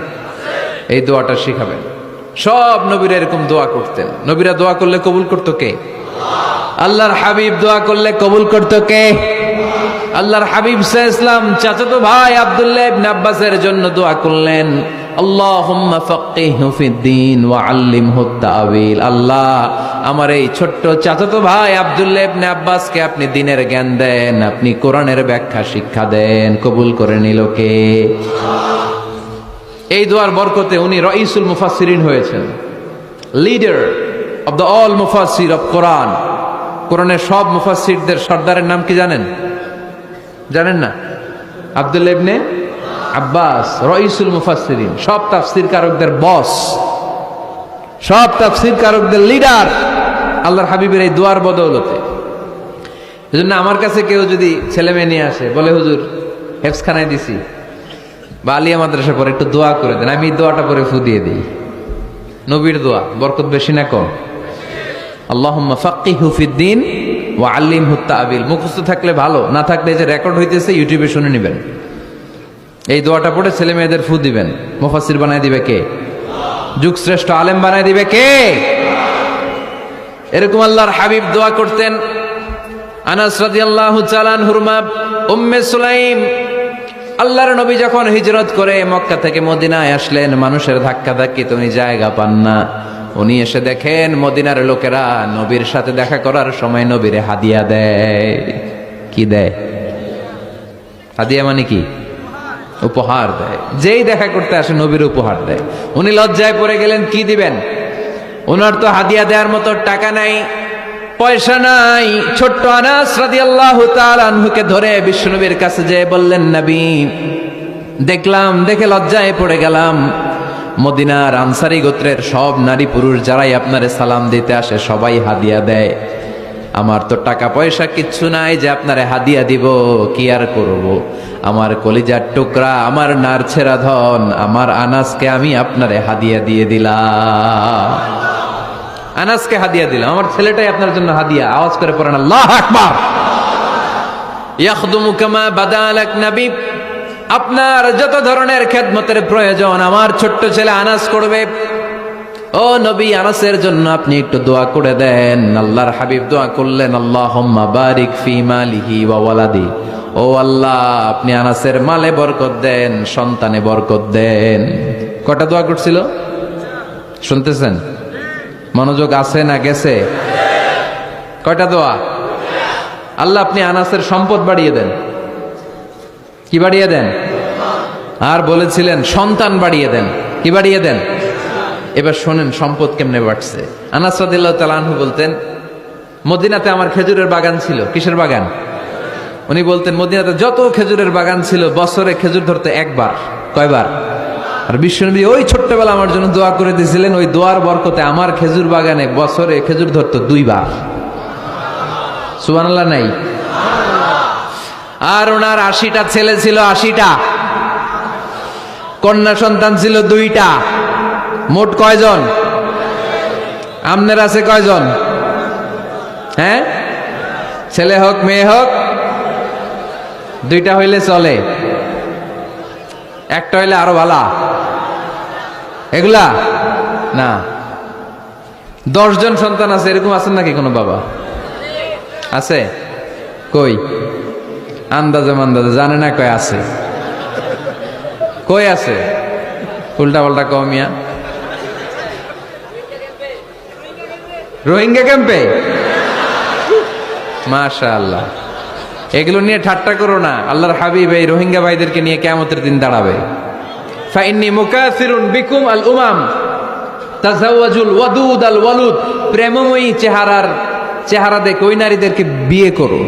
এই দোয়াটা শিখাবেন। সব নবীরা এরকম দোয়া করতেন। নবীরা দোয়া করলে কবুল করতো কে? আল্লাহর হাবিব দোয়া করলে কবুল করতো কে? আল্লাহর হাবিব সাল্লাল্লাহু আলাইহি ওয়াসাল্লাম চাচাতো ভাই আব্দুল্লাহ ইবনে আব্বাসের জন্য দোয়া করলেন, আল্লাহুম্মা ফাক্কিহহু ফিদ্দীন ওয়া আল্লিমহু তা'ওয়িল। আল্লাহ আমার এই ছোট্ট চাচাতো ভাই আব্দুল্লাহ ইবনে আব্বাসকে আপনি দ্বীনের জ্ঞান দেন, আপনি কোরআনের ব্যাখ্যা শিক্ষা দেন। কবুল করে নিল কে? এই দোয়ার বরকতে উনি রাইসুল মুফাসসিরিন হয়েছেন, লিডার অফ দ্য অল মুফাসসির অফ কোরআন। কোরআনের সব মুফাসসিরদের সর্দারের নাম কি জানেন? জানেন না? আব্দুল্লাহ ইবনে আব্বাস, রাইসুল মুফাসসিরিন, সব তাফসীর কারকদের বস, সব তাফসীর কারকদের লিডার আল্লাহর হাবিবের এই দোয়ার বদৌলতে। এজন্য আমার কাছে কেউ যদি ছেলে মেয়ে নিয়ে আসে, বলে হুজুর হেফজখানায় দিছি বা আলিয়া মাদ্রাসা পরে একটু দোয়া করে দেন, আমি এই দোয়াটা পরে ফু দিয়ে দিই। নবীর দোয়া, বরকত বেশি না কম? আল্লাহুম্মা ফাক্কিহু ফিদ্দীন ওয়া আল্লিমহু তা'বীল। মুখস্থ থাকলে ভালো, না থাকলে যে রেকর্ড হইতেছে ইউটিউবে শুনে নেবেন। এই দোয়াটা পড়ে ছেলে মেয়েদের ফু দিবেন। মুফাসসির বানায় দিবে কে? যুগ শ্রেষ্ঠ আলেম বানায় দিবে কে? এরকম আল্লাহর হাবিব দোয়া করতেন। আনাস রাদিয়াল্লাহু তাআলা আনহুর মা উম্মে সুলাইম, আল্লাহর নবী যখন হিজরত করে মক্কা থেকে মদিনায় আসলেন, মানুষের ধাক্কা ধাক্কি উনি জায়গা পান না। উনি এসে দেখেন মদিনার লোকেরা নবীর সাথে দেখা করার সময় নবীরে হাদিয়া দেয়। কি দেয়? হাদিয়া মানে কি? উপহার দেয়। যেই দেখা করতে আসে নবীর উপহার দেয়। উনি লজ্জায় পড়ে গেলেন, কি দিবেন? ওনার তো হাদিয়া দেওয়ার মতো টাকা নাই, পয়সা নাই। ছোট্ট আনাস রাদিয়াল্লাহু তাআলা আনহুকে ধরে বিশ্বনবীর কাছে যেয়ে বললেন, নবী দেখলাম, দেখে লজ্জায় পড়ে গেলাম, মদিনার আনসারী গোত্রের সব নারী পুরুষ যারাই আপনারে সালাম দিতে আসে সবাই হাদিয়া দেয়। আমার তো টাকা পয়সা কিচ্ছু নাই যে আপনারে হাদিয়া দিব, কি আর করব। আমার কলিজার টুকরা, আমার নারছেরা ধন, আমার আনাসকে আমি আপনারে হাদিয়া দিয়ে দিলাম। আনাসকে হাদিয়া দিলাম, আমার ছেলেটাই আপনার জন্য হাদিয়া। আওয়াজ করে পড়েন আল্লাহু আকবার। ইয়াখদুমু কামা বাদালাক নবী, আপনার যত ধরনের খেদমতের প্রয়োজন আমার ছোট্ট ছেলে আনাস করবে। ও নবী, আনাসের জন্য আপনি একটু দোয়া করে দেন। আল্লাহর হাবিব দোয়া করলেন, আল্লাহুম্মা বারিক ফি মালিহি ওয়া ওয়ালাদি। ও আল্লাহ, আপনি আনাসের মালে বরকত দেন, সন্তানে বরকত দেন। কয়টা দোয়া করছিল শুনতেছেন? মনোযোগ আছে না গেছে? কয়টা দোয়া? আল্লাহ আপনি আনাসের সম্পদ বাড়িয়ে দেন। কি বাড়িয়ে দেন? আর বলেছিলেন সন্তান বাড়িয়ে দেন। কি বাড়িয়ে দেন? এবার শোনেন সম্পদ কেমনে বাড়ছে। আনাস রাদিয়াল্লাহু তাআলা আনহু বলতেন, মদিনাতে আমার খেজুরের বাগান ছিল। কিসের বাগান? উনি বলতেন মদিনাতে যত খেজুরের বাগান ছিল বছরে খেজুর ধরতে একবার। কয়বার? আর বিশ্বনবী ওই ছোট্টবেলা আমার জন্য দোয়া করে দিয়েছিলেন, ওই দোয়ার বরকতে আমার খেজুর বাগানে বছরে খেজুর ধরতো 2 বার। সুবহানাল্লাহ নাই? আর ওনার 80টা ছেলে ছিল, 80টা। কন্যা সন্তান ছিল 2টা। মোট কয়জন? আমনের আছে কয়জন? হ্যাঁ, ছেলে হোক মেয়ে হোক 2টা হইলে চলে, একটা হইলে আরো ভালো। এগুলা না, 10 জন সন্তান আছে, এরকম আছেন নাকি কোনো বাবা? আছে? কই? আন্দাজে মান্দাজে জানে না কয় আছে। কই আছে? উল্টা পাল্টা কমিয়া রোহিঙ্গা ক্যাম্পে। মাশাআল্লাহ, এগুলো নিয়ে ঠাট্টা করো না। আল্লাহর হাবিব এই রোহিঙ্গা ভাইদেরকে নিয়ে কিয়ামতের দিন দাঁড়াবে। ফাইন্নী মুকাসিরুন বিকুম আল উমাম তাজাওয়াজুল ওয়াদুদ আল ওয়ালুদ। প্রেমময়ী চেহারা দেখে ওই নারীদেরকে বিয়ে করো,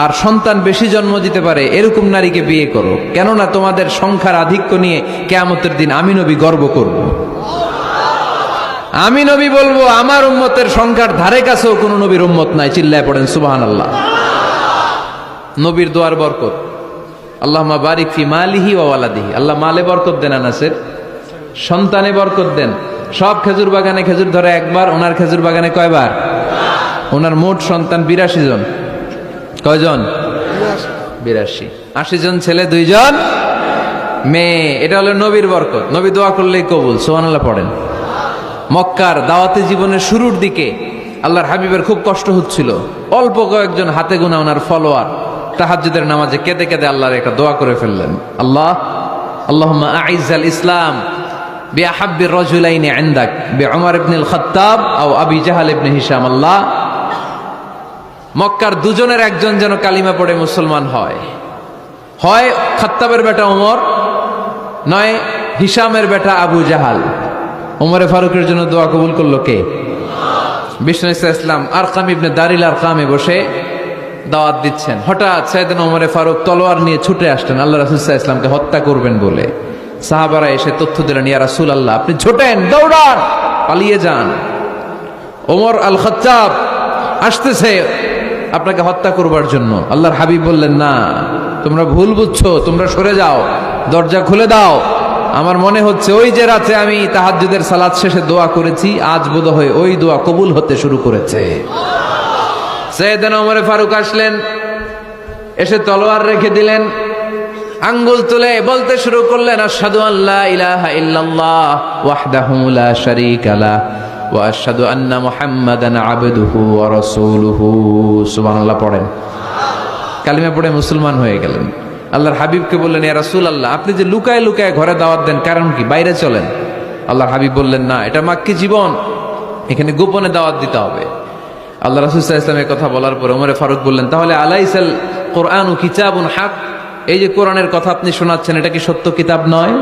আর সন্তান বেশি জন্ম দিতে পারে এরকম নারীকে বিয়ে করো। কেননা তোমাদের সংখ্যার আধিক্য নিয়ে কিয়ামতের দিন আমি নবী গর্ব করব। আমি নবী বলবো আমার উম্মতের সংখ্যার ধারে কাছেও কোন নবীর উম্মত নাই। চিল্লায় পড়েন সুবহানাল্লাহ। নবীর দোয়ার বরকত। আল্লাহুম্মা বারিক ফি মালিহি ওয়া ওয়ালাদিহি। আল্লাহ মালে বরকত দেন, আনাসের সন্তানে বরকত দেন। সব খেজুর বাগানে খেজুর ধরে একবার, ওনার খেজুর বাগানে কয়বার? ওনার মোট সন্তান 82 জন। কয়জন? 82। 80 জন ছেলে, 2 জন মেয়ে। এটা হলো নবীর বরকত। নবী দোয়া করলেই কবুল। সুবহানাল্লাহ পড়েন। মক্কার দাওয়াতি জীবনের শুরুর দিকে আল্লাহর হাবিবের খুব কষ্ট হচ্ছিল। অল্প কয়েকজন হাতে গোনা ওনার ফলোয়ার তাহাজ্জুদের নামাজে কেঁদে কেঁদে আল্লাহর একটা দোয়া করে ফেললেন। আল্লাহুম্মা আইজ্জাল ইসলাম বিআহাব্বির রাজুলাইনি ইনদাক বিউমর ইবনুল খাত্তাব আও আবি জাহল ইবনে হিশাম। আল্লাহ, মক্কার দুজনের একজন যেন কালিমা পড়ে মুসলমান হয়। হয় খাত্তাবের বেটা ওমর, নয় হিশামের বেটা আবু জাহাল ওমরে ফারুকের জন্য দোয়া কবুল করলো কে? বিষ্ণু ইসলাম আরকাম ইবনে দারিল আরকামে বসে দাওয়াত দিচ্ছেন। হঠাৎ সাইয়েদনা ওমরে ফারুক তলোয়ার নিয়ে ছুটে আসলেন আল্লাহ রাসূল সাল্লাল্লাহু আলাইহি ওয়াসাল্লামকে হত্যা করবেন বলে। সাহাবারা এসে তথ্য দিলেন, ইয়া রাসূলুল্লাহ, আপনি ছোটেন, দৌড়ান, পালিয়ে যান, ওমর আল খাত্তাব আসতেছে আপনাকে হত্যা করবার জন্য। আল্লাহর হাবিব বললেন, না, তোমরা ভুল বুঝছো, তোমরা সরে যাও, দরজা খুলে দাও। আমার মনে হচ্ছে ওই যে রাতে আমি তাহাজ্জুদের সালাত শেষে দোয়া করেছি, আজ বোধহয় ওই দোয়া কবুল হতে শুরু করেছে। সাইয়েদনা ওমর ফারুক আসলেন, এসে তলোয়ার রেখে দিলেন, আঙ্গুল তুলে বলতে শুরু করলেন, আশহাদু আল্লা ইলাহা ইল্লাল্লাহ ওয়াহদাহু লা শারীকা লাহ ওয়া আশহাদু আন্না মুহাম্মাদান আবদুহু ওয়া রাসূলুহু। সুবহানাল্লাহ পড়েন। কালিমা পড়ে মুসলমান হয়ে গেলেন। আল্লাহর হাবিবকে বললেন, ইয়া রাসূলুল্লাহ, আপনি যে লুকায় লুকায় ঘরে দাওয়াত দেন, কারণ কি? বাইরে চলেন। আল্লাহর হাবিব বললেন, না, এটা মাক্কি জীবন, এখানে গোপনে দাওয়াত দিতে হবে। আল্লাহ রাসূল সাল্লাল্লাহু আলাইহি ওয়াসাল্লামের কথা বলার পর ওমর ফারুক বললেন, তাহলে আলাইসাল কোরআনু কিতাবুন হক, এই যে কোরআনের কথা আপনি শোনাচ্ছেন, এটা কি সত্য কিতাব নয়?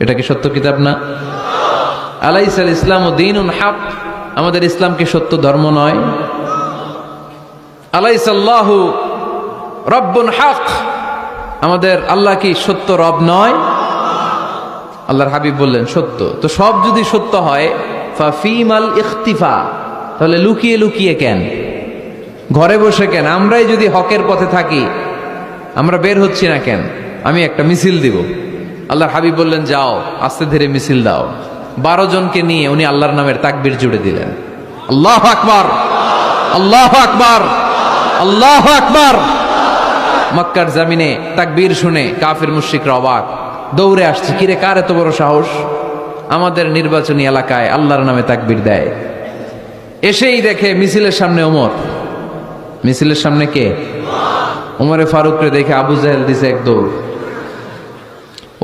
এটা কি সত্য কিতাব না? আলাইসাল ইসলামু দীনুন হক, আমাদের ইসলাম কি সত্য ধর্ম নয়? আলাইসাল্লাহু রব্বুন হক, আমাদের আল্লাহ কি সত্য রব নয়? আল্লাহর হাবিব বললেন, সত্য। তো সব যদি সত্য হয়, ফাফিমাল ইখতিফা, তাহলে লুকিয়ে লুকিয়ে কেন, ঘরে বসে কেন? আমরাই যদি হকের পথে থাকি, আমরা বের হচ্ছি না কেন? আমি একটা মিছিল দিব। আল্লাহর হাবিব বললেন, যাও, আস্তে ধীরে মিছিল দাও। 12 জনকে নিয়ে উনি আল্লাহর নামের তাকবীর জুড়ে দিলেন। আল্লাহু আকবার, আল্লাহু আকবার, আল্লাহু আকবার। মক্কার জমিনে তাকবীর শুনে কাফির মুশরিকরা অবাক, দৌড়ে আসছে, কিরে, কার এত বড় সাহস আমাদের নির্বাচনী এলাকায় আল্লাহর নামে তাকবীর দেয়? এসেই দেখে মিছিলের সামনে ওমর। মিছিলের সামনে কে? ওমরে ফারুককে দেখে আবু জাহেল দিছে এক দৌড়,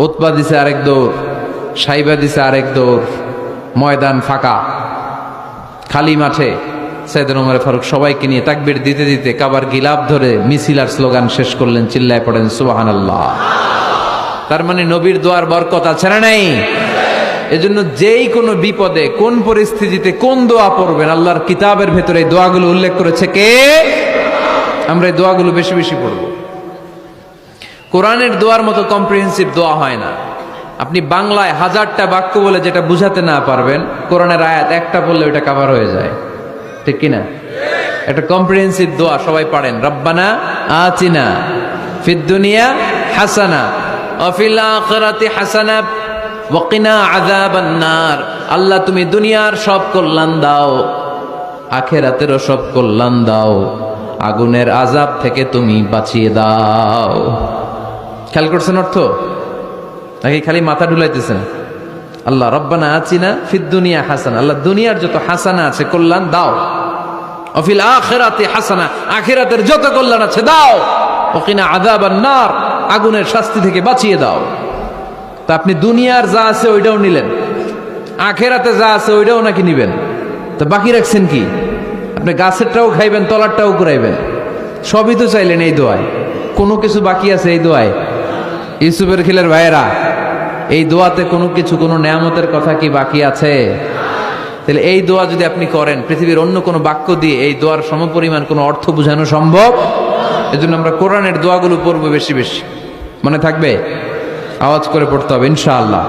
উতবা দিছে আরেক দৌড়, সাইবা দিছে আরেক দৌড়। ময়দান ফাঁকা, খালি মাঠে সাইয়েদনা ওমর ফারুক সবাইকে নিয়ে তাকবীর দিতে দিতে কাবার গিলাফ ধরে মিছিল আর স্লোগান শেষ করলেন। চিল্লায় পড়েন সুবহানাল্লাহ। তার মানে নবীর দোয়ার বরকত আছে না নাই? এজন্য যেই কোনো বিপদে, কোন পরিস্থিতিতে কোন দোয়া পড়বেন, আল্লাহর কিতাবের ভেতরে এই দোয়াগুলো উল্লেখ করেছে কে? আমরা এই দোয়াগুলো বেশি বেশি পড়ব। কোরআনের দোয়ার মতো কম্প্রিহেন্সিভ দোয়া হয় না। আপনি বাংলায় 1000টা বাক্য বলে যেটা বুঝাতে না পারবেন, কোরআনের আয়াত একটা বললে ওটা কভার হয়ে যায়, ঠিক কিনা? একটা কম্প্রিহেন্সিভ দোয়া সবাই পড়েন, রব্বানা আতিনা ফিদ দুনিয়া হাসানা ওয়া ফিল আখিরাতি হাসানা ওয়া কিনা আযাবান নার। আল্লাহ, তুমি দুনিয়ার সব কল্যাণ দাও, আখিরাতেরও সব কল্যাণ দাও, আগুনের আযাব থেকে তুমি বাঁচিয়ে দাও। খেয়াল করছেন অর্থ নাকি খালি মাথা ঢুলাইতেছেন? আল্লাহ রব্বানা আতিনা ফিদ দুনিয়া হাসানা, আল্লাহ দুনিয়ার যত হাসানা আছে কল্যাণ দাও, ওয়া ফিল আখিরাতি হাসানা, আখিরাতের যত কল্যাণ আছে দাও, ওয়া কিনা আযাবান নার, আগুনের শাস্তি থেকে বাঁচিয়ে দাও। তা আপনি দুনিয়ার যা আছে ওইটাও নিলেন, আখিরাতে যা আছে ওইটাও নাকি নিবেন, তো বাকি রাখছেন কি? আপনি গাছেরটাও খাইবেন, তলারটাও কুড়াইবেন, সবই তো চাইলেন এই দোয়ায়। কোনো কিছু বাকি আছে এই দোয়ায়? ইউসুফের খিলের ভাইয়েরা, এই দোয়াতে কোনো কিছু, কোনো নেয়ামতের কথা কি বাকি আছে? তাহলে এই দোয়া যদি আপনি করেন, পৃথিবীর অন্য কোনো বাক্য দিয়ে এই দোয়ার সমপরিমাণ কোনো অর্থ বোঝানো সম্ভব? এজন্য আমরা কোরআনের দোয়াগুলো পড়বো বেশি বেশি। মনে থাকবে? আওয়াজ করে পড়তে হবে ইনশাআল্লাহ।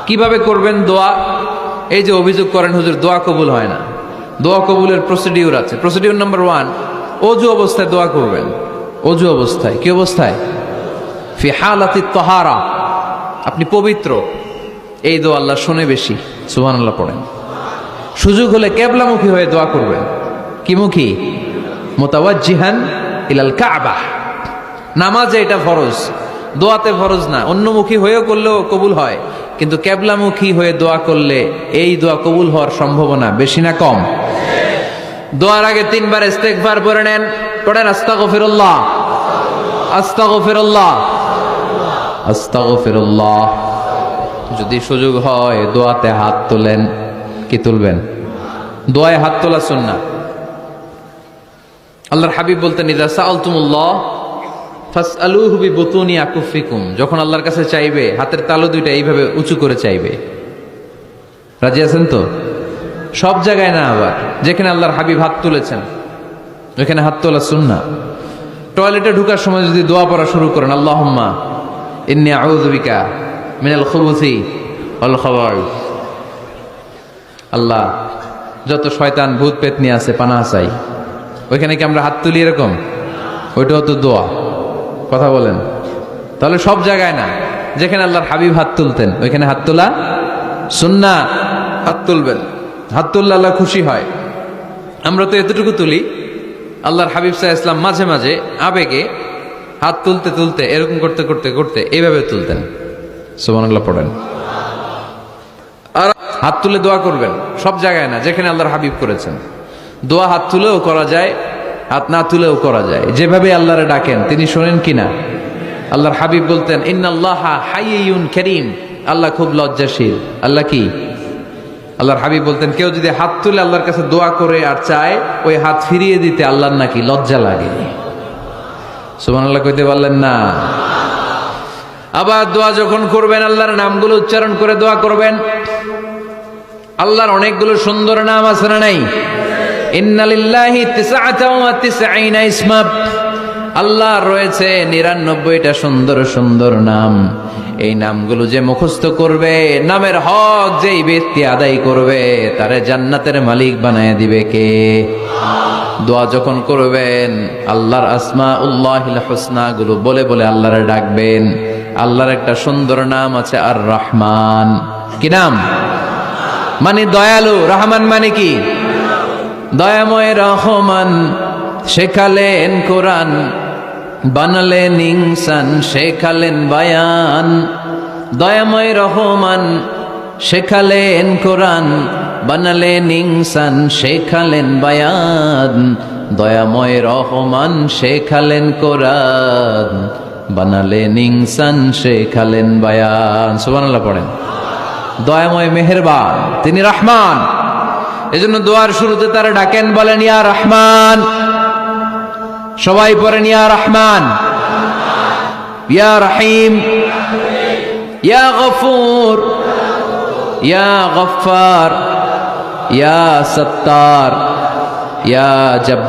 কিভাবে করবেন দোয়া? এই যে অভিযোগ করেন হুজুর দোয়া কবুল হয় না, দোয়া কবুলের প্রসিডিউর আছে। প্রসিডিউর নাম্বার 1, অজু অবস্থায় দোয়া করবেন। অজু অবস্থায়, কি অবস্থায়? ফি হালাতি তাহারা, আপনি পবিত্র, এই দোয়া আল্লাহ শুনে বেশি। সুবহানাল্লাহ পড়েন। সুযোগ হলে কিবলামুখী হয়ে দোয়া করবেন। কি মুখী? মুতাওয়াজ্জিহান ইলাল কাবা। নামাজে এটা ফরজ, দোয়াতে ফরজ না। অন্যমুখী হয়েও করলেও কবুল হয়, কিন্তু কিবলামুখী হয়ে দোয়া করলে এই দোয়া কবুল হওয়ার সম্ভাবনা বেশি না কম? দোয়ার আগে 3 বার ইস্তেগফার পড়ে নেন। পড়েন আস্তাগফিরুল্লাহ, আস্তাগফিরুল্লাহ, আস্তাগফিরুল্লাহ। যদি সুযোগ হয় দোয়াতে হাত তোলেন। কি তুলবেন? দোয়ায় হাত তোলা সুন্নাহ। আল্লাহর হাবিব বলতেন, ইযা সাআলতুমুল্লাহ ফাসআলুহু বিবুতুনি আকুফিকুম, যখন আল্লাহর কাছে চাইবে হাতের তালু দুইটা এইভাবে উঁচু করে চাইবে। রাজি আছেন তো? সব জায়গায় না, আবার যেখানে আল্লাহর হাবিব হাত তুলেছেন ওইখানে হাত তোলা সুন্নাহ। টয়লেটে ঢোকার সময় যদি দোয়া পড়া শুরু করেন, আল্লাহুম্মা ইন্নী আউযু বিকা মিনাল খুবুসি ওয়াল খাবাইস, আল্লাহ যত শয়তান ভূত পেতনি আছে পানাহ চাই, ওইখানে কি আমরা হাত তুলি এরকম? ওইটাও তো দোয়া। কথা বলেন। তাহলে সব জায়গায় না, যেখানে আল্লাহর হাবিব হাত তুলতেন ওইখানে হাত তোলা সুন্নাহ। হাত তুলবেন, হাত তুললে আল্লাহ খুশি হয়। আমরা তো এতটুকু তুলি, আল্লাহর হাবিব সাল্লাল্লাহু আলাইহি ওয়াসাল্লাম মাঝে মাঝে আবেগে হাত তুলতে তুলতে এরকম করতে করতে করতে এইভাবে তুলতেন। সুবহানাল্লাহ পড়েন। আর হাত তুলে দোয়া করবেন, সব জায়গায় না, যেখানে আল্লাহর হাবিব করেছেন। দোয়া হাত তুলেও করা যায়, হাত না তুলেও করা যায়। যেভাবে আল্লাহরে ডাকেন তিনি শোনেন কিনা। আল্লাহর হাবিব বলতেন ইন্নাল্লাহা হাইয়ুন কারীম, আল্লাহ খুব লজ্জাশীল। আল্লাহ কি? আল্লাহর হাবিব বলতেন কেউ যদি হাত তুলে আল্লাহর কাছে দোয়া করে আর চায় ওই হাত ফিরিয়ে দিতে আল্লাহর নাকি লজ্জা লাগে। সুবহানাল্লাহ কইতে পারলেন না? আবার দোয়া যখন করবেন আল্লাহর নামগুলো উচ্চারণ করে দোয়া করবেন। আল্লাহর অনেকগুলো সুন্দর নাম আছে না নাই? ইন্না লিল্লাহি 99 ইসমা, আল্লাহ রয়েছে 99টা সুন্দর সুন্দর নাম। এই নামগুলো যে মুখস্থ করবে, নামের হক যেই ব্যক্তি আদায় করবে, তারে জান্নাতের মালিক বানায় দিবে কে? দোয়া যখন করবেন আল্লাহর আসমাউল্লাহিল হুসনা গুলো বলে বলে আল্লাহরে ডাকবেন। আল্লাহর একটা সুন্দর নাম আছে আর রহমান। কি নাম? মানে দয়ালু। রহমান মানে কি? দয়াময়। রহমান শেখালেন কোরআন, বানালেন ইনসান, শেখালেন বায়ান। দয়াময় রহমান শেখালেন কোরআন, বানালেন ইনসান, শেখালেন বায়ান। দয়াময় রহমান শেখালেন কোরআন, বানালেন ইনসান, শেখালেন বায়ান। সুবহানাল্লাহ পড়েন। দয়াময় মেহেরবান, তিনি রহমান। এজন্য দোয়ার শুরুতে তারা ডাকেন, বলেন ইয়া রহমান। সবাই পড়েন ইয়া রহমান, ইয়া রহিম, ইয়া গফুর, ইয়া গফফার, ইয়া সত্তার, ইয়া জব্বার।